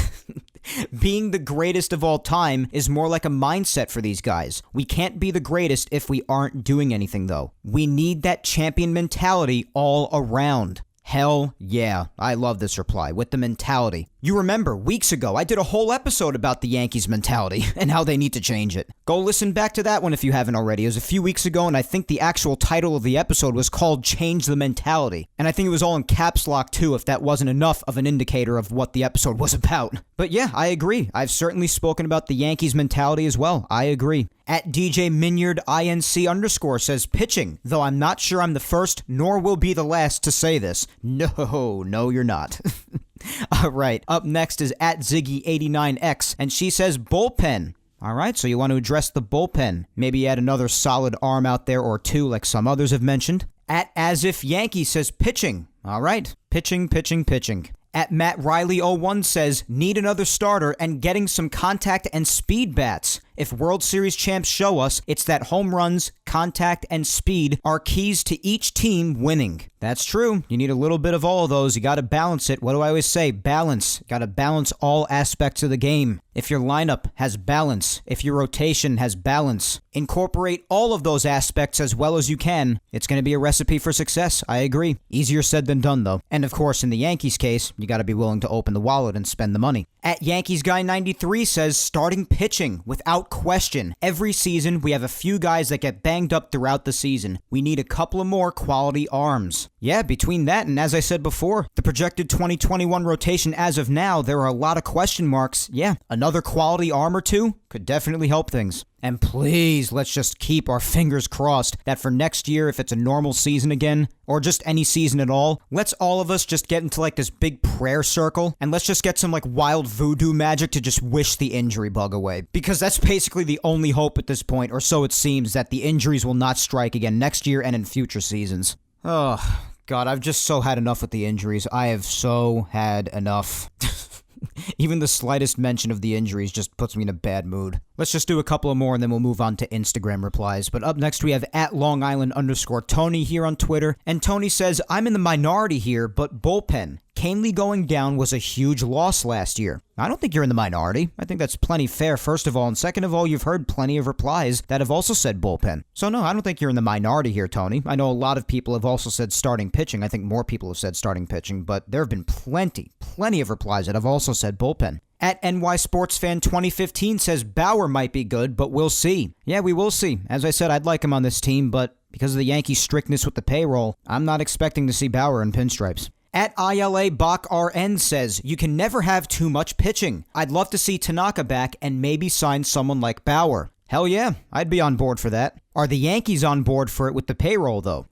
Being the greatest of all time is more like a mindset for these guys. We can't be the greatest if we aren't doing anything, though. We need that champion mentality all around. Hell yeah, I love this reply, with the mentality. You remember, weeks ago, I did a whole episode about the Yankees mentality and how they need to change it. Go listen back to that one if you haven't already. It was a few weeks ago, and I think the actual title of the episode was called Change the Mentality. And I think it was all in caps lock too, if that wasn't enough of an indicator of what the episode was about. But yeah, I agree. I've certainly spoken about the Yankees mentality as well. I agree. At DJ Minyard INC_ says pitching, though I'm not sure I'm the first nor will be the last to say this. No, you're not. All right, up next is at Ziggy89X, and she says bullpen. All right, so you want to address the bullpen. Maybe add another solid arm out there or two like some others have mentioned. At As If Yankee says pitching. All right, pitching. At Matt Riley01 says, need another starter and getting some contact and speed bats. If World Series champs show us, it's that home runs, contact, and speed are keys to each team winning. That's true. You need a little bit of all of those. You got to balance it. What do I always say? Balance. Got to balance all aspects of the game. If your lineup has balance, if your rotation has balance, incorporate all of those aspects as well as you can. It's going to be a recipe for success. I agree. Easier said than done, though. And of course, in the Yankees case, you got to be willing to open the wallet and spend the money. At Yankees Guy 93 says, starting pitching without question. Every season, we have a few guys that get banged up throughout the season. We need a couple of more quality arms. Yeah, between that and as I said before, the projected 2021 rotation as of now, there are a lot of question marks. Yeah, another quality arm or two could definitely help things. And please, let's just keep our fingers crossed that for next year, if it's a normal season again, or just any season at all, let's all of us just get into like this big prayer circle, and let's just get some like wild voodoo magic to just wish the injury bug away. Because that's basically the only hope at this point, or so it seems, that the injuries will not strike again next year and in future seasons. Oh, God, I've just so had enough with the injuries. I have so had enough. Even the slightest mention of the injuries just puts me in a bad mood. Let's just do a couple of more and then we'll move on to Instagram replies. But up next we have at Long Island_Tony here on Twitter. And Tony says, I'm in the minority here, but bullpen. Kahnle going down was a huge loss last year. I don't think you're in the minority. I think that's plenty fair, first of all. And second of all, you've heard plenty of replies that have also said bullpen. So no, I don't think you're in the minority here, Tony. I know a lot of people have also said starting pitching. I think more people have said starting pitching, but there have been plenty of replies that have also said bullpen. At NY Sports Fan 2015 says Bauer might be good, but we'll see. Yeah, we will see. As I said, I'd like him on this team, but because of the Yankees' strictness with the payroll, I'm not expecting to see Bauer in pinstripes. At ILA Bach RN says, you can never have too much pitching. I'd love to see Tanaka back and maybe sign someone like Bauer. Hell yeah, I'd be on board for that. Are the Yankees on board for it with the payroll, though?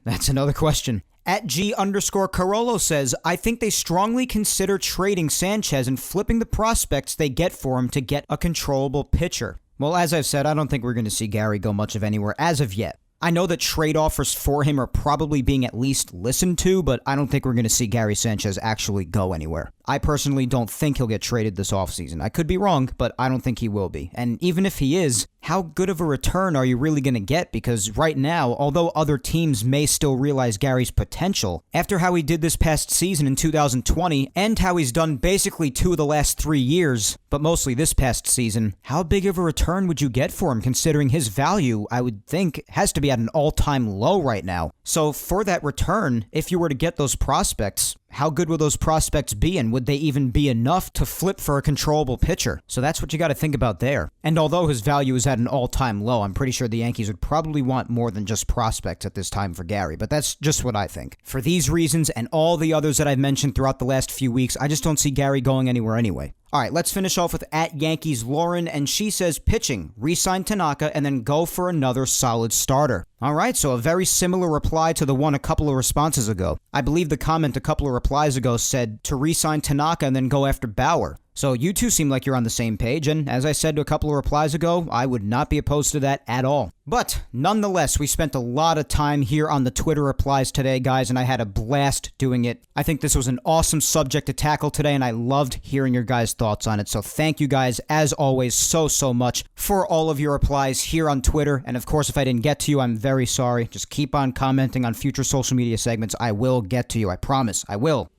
That's another question. At G_Carollo says, I think they strongly consider trading Sanchez and flipping the prospects they get for him to get a controllable pitcher. Well, as I've said, I don't think we're going to see Gary go much of anywhere as of yet. I know that trade offers for him are probably being at least listened to, but I don't think we're going to see Gary Sanchez actually go anywhere. I personally don't think he'll get traded this offseason. I could be wrong, but I don't think he will be. And even if he is, how good of a return are you really going to get? Because right now, although other teams may still realize Gary's potential, after how he did this past season in 2020, and how he's done basically 2 of the last 3 years, but mostly this past season, how big of a return would you get for him considering his value, I would think, has to be at an all-time low right now? So for that return, if you were to get those prospects, how good will those prospects be, and would they even be enough to flip for a controllable pitcher? So that's what you got to think about there. And although his value is at an all-time low, I'm pretty sure the Yankees would probably want more than just prospects at this time for Gary, but that's just what I think. For these reasons and all the others that I've mentioned throughout the last few weeks, I just don't see Gary going anywhere anyway. All right, let's finish off with @Yankees Lauren, and she says pitching, re-sign Tanaka, and then go for another solid starter. All right, so a very similar reply to the one a couple of responses ago. I believe the comment a couple of replies ago said to re-sign Tanaka and then go after Bauer. So you two seem like you're on the same page, and as I said a couple of replies ago, I would not be opposed to that at all. But nonetheless, we spent a lot of time here on the Twitter replies today, guys, and I had a blast doing it. I think this was an awesome subject to tackle today, and I loved hearing your guys' thoughts on it. So thank you guys, as always, so much for all of your replies here on Twitter. And of course, if I didn't get to you, I'm very sorry. Just keep on commenting on future social media segments. I will get to you. I promise. I will.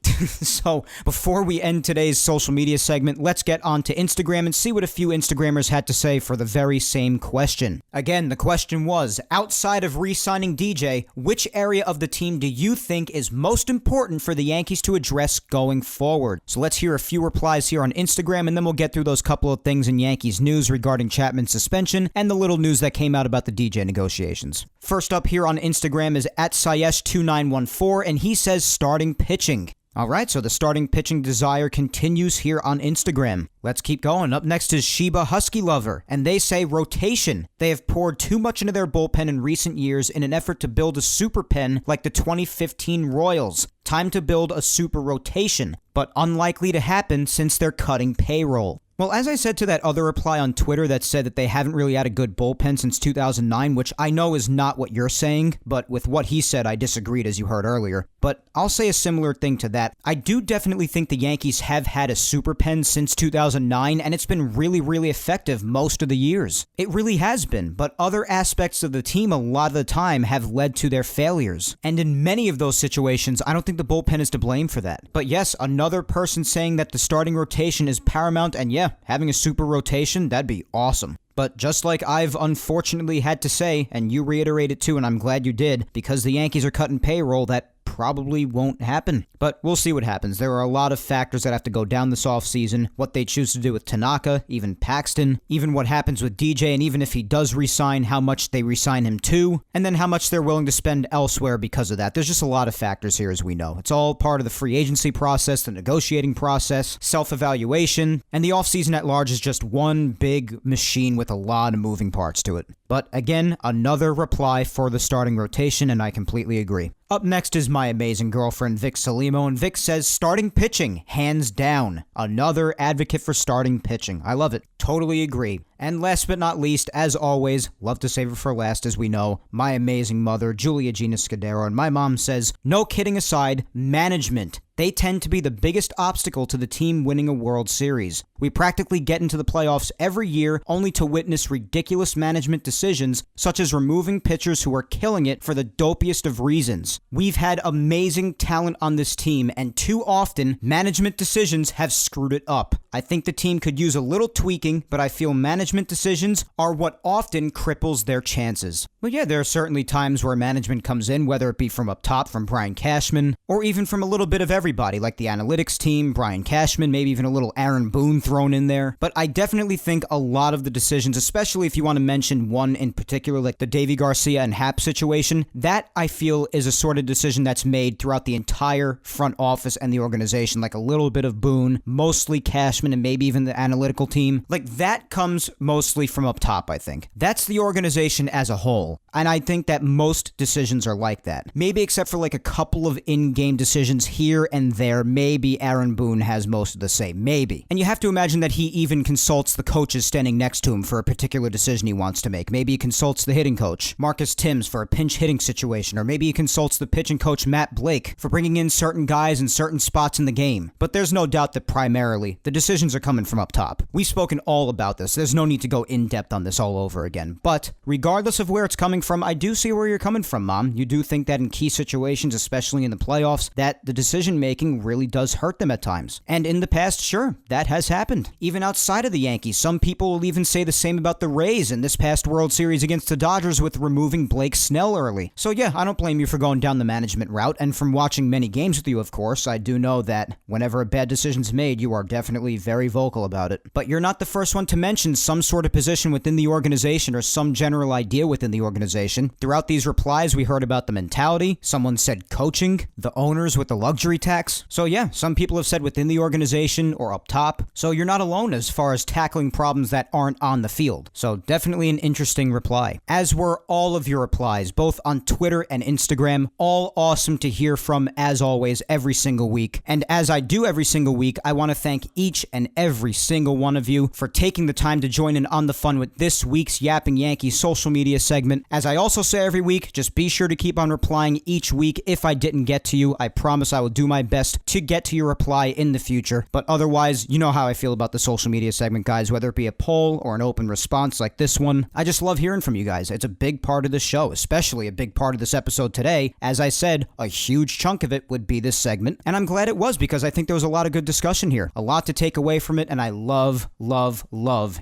So before we end today's social media segment, let's get on to Instagram and see what a few Instagrammers had to say for the very same question. Again, the question was, outside of re-signing DJ, which area of the team do you think is most important for the Yankees to address going forward? So let's hear a few replies here on Instagram, and then we'll get through those couple of things in Yankees news regarding Chapman's suspension and the little news that came out about the DJ negotiations. First up here on Instagram is @Sayesh2914, and he says starting pitching. Alright, so the starting pitching desire continues here on Instagram. Let's keep going. Up next is Sheba Husky Lover, and they say rotation. They have poured too much into their bullpen in recent years in an effort to build a super pen like the 2015 Royals. Time to build a super rotation, but unlikely to happen since they're cutting payroll. Well, as I said to that other reply on Twitter that said that they haven't really had a good bullpen since 2009, which I know is not what you're saying, but with what he said, I disagreed, as you heard earlier. But I'll say a similar thing to that. I do definitely think the Yankees have had a super pen since 2009, and it's been really effective most of the years. It really has been, but other aspects of the team a lot of the time have led to their failures. And in many of those situations, I don't think the bullpen is to blame for that. But yes, another person saying that the starting rotation is paramount, and yeah, having a super rotation, that'd be awesome. But just like I've unfortunately had to say, and you reiterate it too, and I'm glad you did, because the Yankees are cutting payroll, that probably won't happen. But we'll see what happens. There are a lot of factors that have to go down this offseason. What they choose to do with Tanaka, even Paxton, even what happens with DJ, and even if he does resign, how much they resign him to, and then how much they're willing to spend elsewhere because of that. There's just a lot of factors here, as we know. It's all part of the free agency process, the negotiating process, self-evaluation, and the offseason at large is just one big machine with a lot of moving parts to it. But again, another reply for the starting rotation, and I completely agree. Up next is my amazing girlfriend, Vic Salimo, and Vic says starting pitching, hands down. Another advocate for starting pitching. I love it. Totally agree. And last but not least, as always, love to save it for last as we know, my amazing mother, Julia Gina Scudero, and my mom says, no kidding aside, management. They tend to be the biggest obstacle to the team winning a World Series. We practically get into the playoffs every year only to witness ridiculous management decisions, such as removing pitchers who are killing it for the dopiest of reasons. We've had amazing talent on this team, and too often, management decisions have screwed it up. I think the team could use a little tweaking, but I feel management decisions are what often cripples their chances. Well, yeah, there are certainly times where management comes in, whether it be from up top, from Brian Cashman, or even from a little bit of everybody, like the analytics team, Brian Cashman, maybe even a little Aaron Boone thrown in there. But I definitely think a lot of the decisions, especially if you want to mention one in particular, like the Davy Garcia and Happ situation, that I feel is a sort of decision that's made throughout the entire front office and the organization, like a little bit of Boone, mostly Cashman, and maybe even the analytical team. Like that comes mostly from up top, I think. That's the organization as a whole. And I think that most decisions are like that. Maybe except for like a couple of in-game decisions here and there, maybe Aaron Boone has most of the say. Maybe. And you have to imagine that he even consults the coaches standing next to him for a particular decision he wants to make. Maybe he consults the hitting coach, Marcus Timms, for a pinch hitting situation, or maybe he consults the pitching coach, Matt Blake, for bringing in certain guys in certain spots in the game. But there's no doubt that primarily, the decisions are coming from up top. We've spoken all about this. There's no need to go in-depth on this all over again. But regardless of where it's coming from, I do see where you're coming from, Mom. You do think that in key situations, especially in the playoffs, that the decision-making really does hurt them at times. And in the past, sure, that has happened. Even outside of the Yankees, some people will even say the same about the Rays in this past World Series against the Dodgers with removing Blake Snell early. So yeah, I don't blame you for going down the management route, and from watching many games with you, of course, I do know that whenever a bad decision's made, you are definitely very vocal about it. But you're not the first one to mention some sort of position within the organization or some general idea within the organization. Throughout these replies, we heard about the mentality. Someone said coaching, the owners with the luxury tax. So yeah, some people have said within the organization or up top. So you're not alone as far as tackling problems that aren't on the field. So definitely an interesting reply. As were all of your replies, both on Twitter and Instagram. All awesome to hear from, as always, every single week. And as I do every single week, I want to thank each and every single one of you for taking the time to join in on the fun with this week's Yapping Yankees social media segment. As I also say every week, just be sure to keep on replying each week. If I didn't get to you, I promise I will do my best to get to your reply in the future. But otherwise, you know how I feel about the social media segment, guys, whether it be a poll or an open response like this one. I just love hearing from you guys. It's a big part of the show, especially a big part of this episode today. As I said, a huge chunk of it would be this segment, and I'm glad it was because I think there was a lot of good discussion here, a lot to take away from it, and I love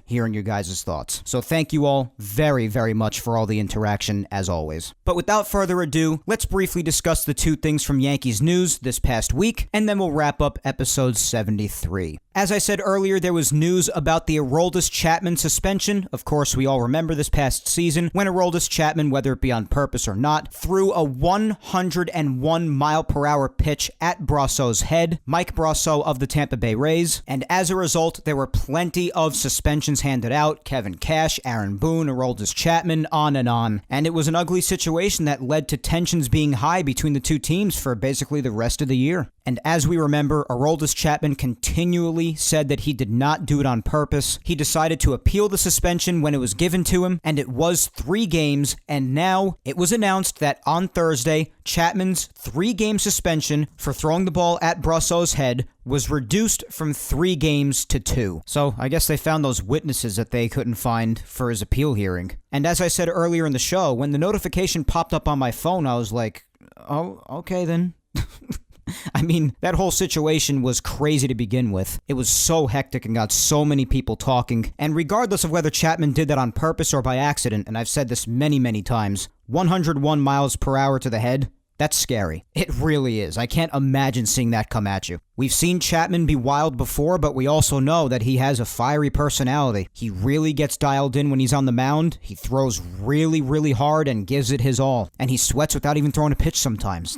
hearing your guys' thoughts. So thank you all very, very much for all the interaction, as always. But without further ado, let's briefly discuss the two things from Yankees news this past week, and then we'll wrap up episode 73. As I said earlier, there was news about the Aroldis Chapman suspension. Of course, we all remember this past season when Aroldis Chapman, whether it be on purpose or not, threw a 101-mile-per-hour pitch at Brosseau's head, Mike Brosseau of the Tampa Bay Rays, and as a result, there were plenty of suspensions handed out: Kevin Cash, Aaron Boone, Aroldis Chapman, on. And it was an ugly situation that led to tensions being high between the two teams for basically the rest of the year. And as we remember, Aroldis Chapman continually said that he did not do it on purpose. He decided to appeal the suspension when it was given to him, and it was 3 games, and now it was announced that on Thursday, Chapman's 3-game suspension for throwing the ball at Brosseau's head was reduced from 3 games to 2. So I guess they found those witnesses that they couldn't find for his appeal hearing. And as I said earlier in the show, when the notification popped up on my phone, I was like, oh, okay then. I mean, that whole situation was crazy to begin with. It was so hectic and got so many people talking. And regardless of whether Chapman did that on purpose or by accident, and I've said this many, many times, 101 miles per hour to the head, that's scary. It really is. I can't imagine seeing that come at you. We've seen Chapman be wild before, but we also know that he has a fiery personality. He really gets dialed in when he's on the mound. He throws really, really hard and gives it his all. And he sweats without even throwing a pitch sometimes.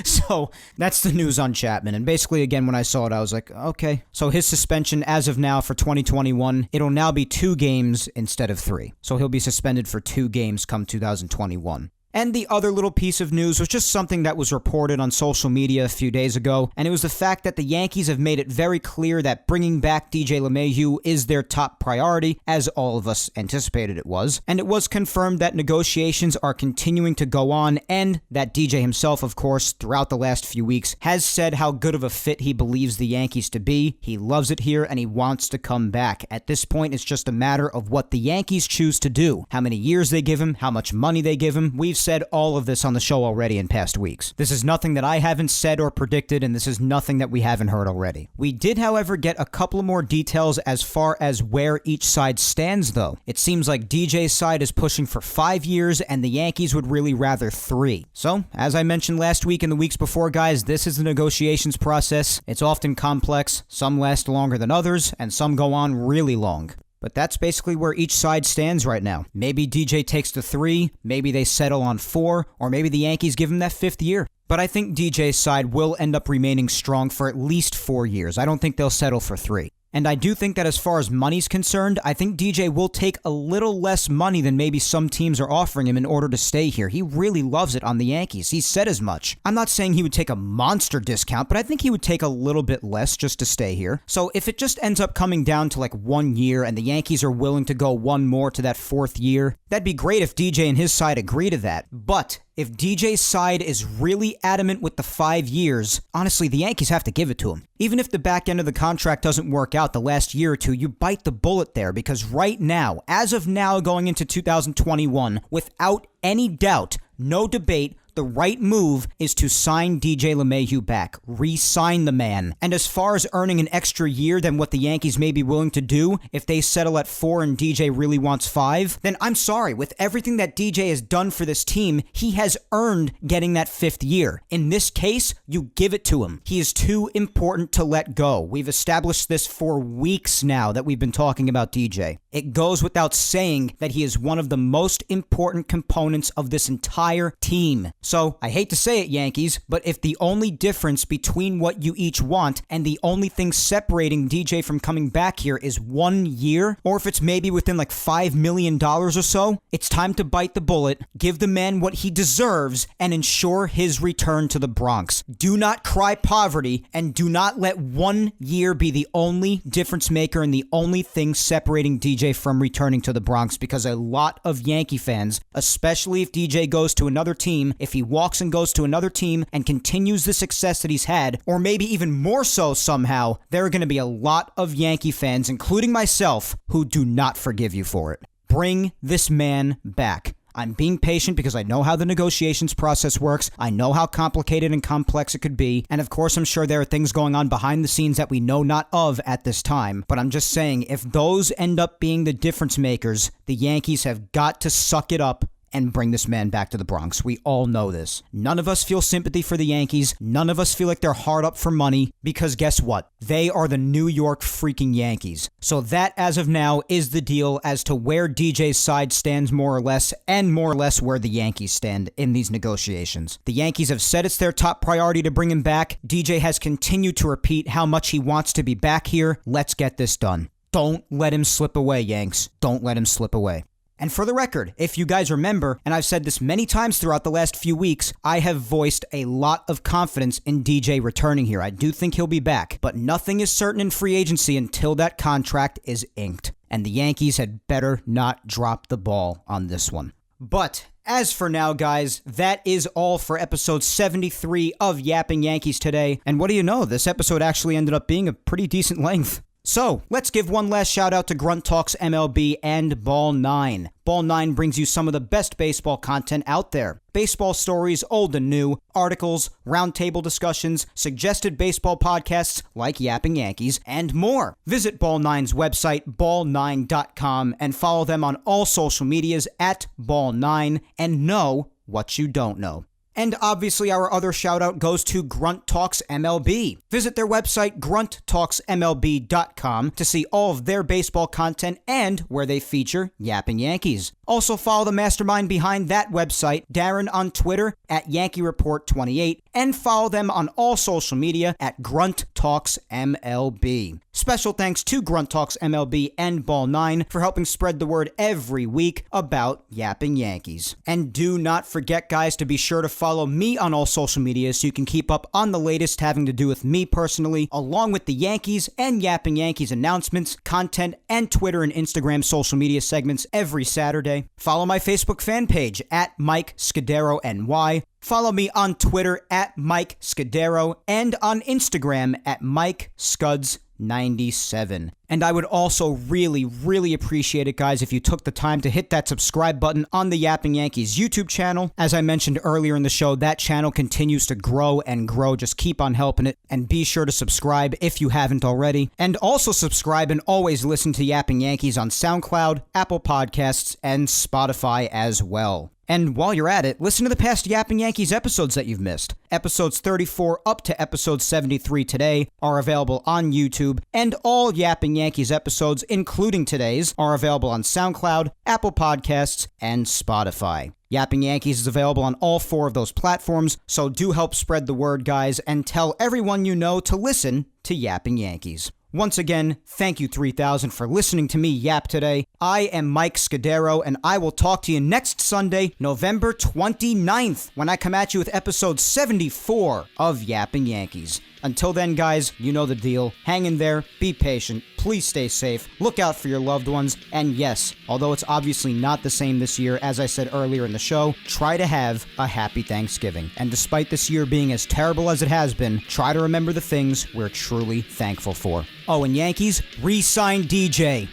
So that's the news on Chapman. And basically, again, when I saw it, I was like, okay. So his suspension as of now for 2021, it'll now be 2 games instead of 3. So he'll be suspended for 2 games come 2021. And the other little piece of news was just something that was reported on social media a few days ago, and it was the fact that the Yankees have made it very clear that bringing back DJ LeMahieu is their top priority, as all of us anticipated it was. And it was confirmed that negotiations are continuing to go on, and that DJ himself, of course, throughout the last few weeks, has said how good of a fit he believes the Yankees to be. He loves it here, and he wants to come back. At this point, it's just a matter of what the Yankees choose to do. How many years they give him, how much money they give him. We've said all of this on the show already in past weeks. This is nothing that I haven't said or predicted, and this is nothing that we haven't heard already. We did, however, get a couple more details as far as where each side stands, though. It seems like DJ's side is pushing for 5 years, and the Yankees would really rather 3. So, as I mentioned last week and the weeks before, guys, this is the negotiations process. It's often complex. Some last longer than others, and some go on really long. But that's basically where each side stands right now. Maybe DJ takes the 3, maybe they settle on 4, or maybe the Yankees give him that 5th year. But I think DJ's side will end up remaining strong for at least 4 years. I don't think they'll settle for 3. And I do think that as far as money's concerned, I think DJ will take a little less money than maybe some teams are offering him in order to stay here. He really loves it on the Yankees. He said as much. I'm not saying he would take a monster discount, but I think he would take a little bit less just to stay here. So if it just ends up coming down to like 1 year and the Yankees are willing to go 1 more to that 4th year, that'd be great if DJ and his side agree to that. But If DJ's side is really adamant with the 5 years, honestly, the Yankees have to give it to him. Even if the back end of the contract doesn't work out the last year or two, you bite the bullet there because right now, as of now going into 2021, without any doubt, no debate, the right move is to sign DJ LeMahieu back. Re-sign the man. And as far as earning an extra year than what the Yankees may be willing to do, if they settle at 4 and DJ really wants 5, then I'm sorry. With everything that DJ has done for this team, he has earned getting that 5th year. In this case, you give it to him. He is too important to let go. We've established this for weeks now that we've been talking about DJ. It goes without saying that he is one of the most important components of this entire team. So, I hate to say it, Yankees, but if the only difference between what you each want and the only thing separating DJ from coming back here is 1 year, or if it's maybe within like $5 million or so, it's time to bite the bullet, give the man what he deserves, and ensure his return to the Bronx. Do not cry poverty, and do not let 1 year be the only difference maker and the only thing separating DJ from returning to the Bronx, because a lot of Yankee fans, especially if DJ goes to another team, if he walks and goes to another team and continues the success that he's had, or maybe even more so somehow, there are going to be a lot of Yankee fans, including myself, who do not forgive you for it. Bring this man back. I'm being patient because I know how the negotiations process works. I know how complicated and complex it could be. And of course, I'm sure there are things going on behind the scenes that we know not of at this time. But I'm just saying, if those end up being the difference makers, the Yankees have got to suck it up and bring this man back to the Bronx. We all know this. None of us feel sympathy for the Yankees. None of us feel like they're hard up for money because guess what? They are the New York freaking Yankees. So that, as of now, is the deal as to where DJ's side stands more or less, and more or less where the Yankees stand in these negotiations. The Yankees have said it's their top priority to bring him back. DJ has continued to repeat how much he wants to be back here. Let's get this done. Don't let him slip away, Yanks. Don't let him slip away. And for the record, if you guys remember, and I've said this many times throughout the last few weeks, I have voiced a lot of confidence in DJ returning here. I do think he'll be back, but nothing is certain in free agency until that contract is inked. And the Yankees had better not drop the ball on this one. But as for now, guys, that is all for episode 73 of Yapping Yankees today. And what do you know? This episode actually ended up being a pretty decent length. So, let's give one last shout out to Grunt Talks MLB and Ball 9. Ball 9 brings you some of the best baseball content out there. Baseball stories, old and new, articles, roundtable discussions, suggested baseball podcasts like Yapping Yankees, and more. Visit Ball 9's website, ball9.com, and follow them on all social medias at Ball9 and know what you don't know. And obviously our other shout out goes to Grunt Talks MLB. Visit their website, grunttalksmlb.com, to see all of their baseball content and where they feature Yapping Yankees. Also follow the mastermind behind that website, Darren, on Twitter at Yankee Report 28, and follow them on all social media at Grunt Talks MLB. Special thanks to Grunt Talks MLB and Ball 9 for helping spread the word every week about Yapping Yankees. And do not forget, guys, to be sure to follow me on all social media so you can keep up on the latest having to do with me personally, along with the Yankees and Yapping Yankees announcements, content, and Twitter and Instagram social media segments every Saturday. Follow my Facebook fan page at Mike Scudero NY. Follow me on Twitter at Mike Scudero and on Instagram at Mike Scuds97. And I would also really appreciate it, guys, if you took the time to hit that subscribe button on the Yapping Yankees YouTube channel. As I mentioned earlier in the show, that channel continues to grow and grow. Just keep on helping it. And be sure to subscribe if you haven't already. And also subscribe and always listen to Yapping Yankees on SoundCloud, Apple Podcasts, and Spotify as well. And while you're at it, listen to the past Yapping Yankees episodes that you've missed. Episodes 34 up to episode 73 today are available on YouTube, and all Yapping Yankees episodes, including today's, are available on SoundCloud, Apple Podcasts, and Spotify. Yapping Yankees is available on all 4 of those platforms, so do help spread the word, guys, and tell everyone you know to listen to Yapping Yankees. Once again, thank you 3000 for listening to me yap today. I am Mike Scudero, and I will talk to you next Sunday, November 29th, when I come at you with episode 74 of Yapping Yankees. Until then, guys, you know the deal. Hang in there, be patient, please stay safe, look out for your loved ones, and yes, although it's obviously not the same this year, as I said earlier in the show, try to have a happy Thanksgiving. And despite this year being as terrible as it has been, try to remember the things we're truly thankful for. Oh, and Yankees, re-sign DJ.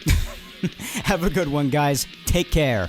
Have a good one, guys. Take care.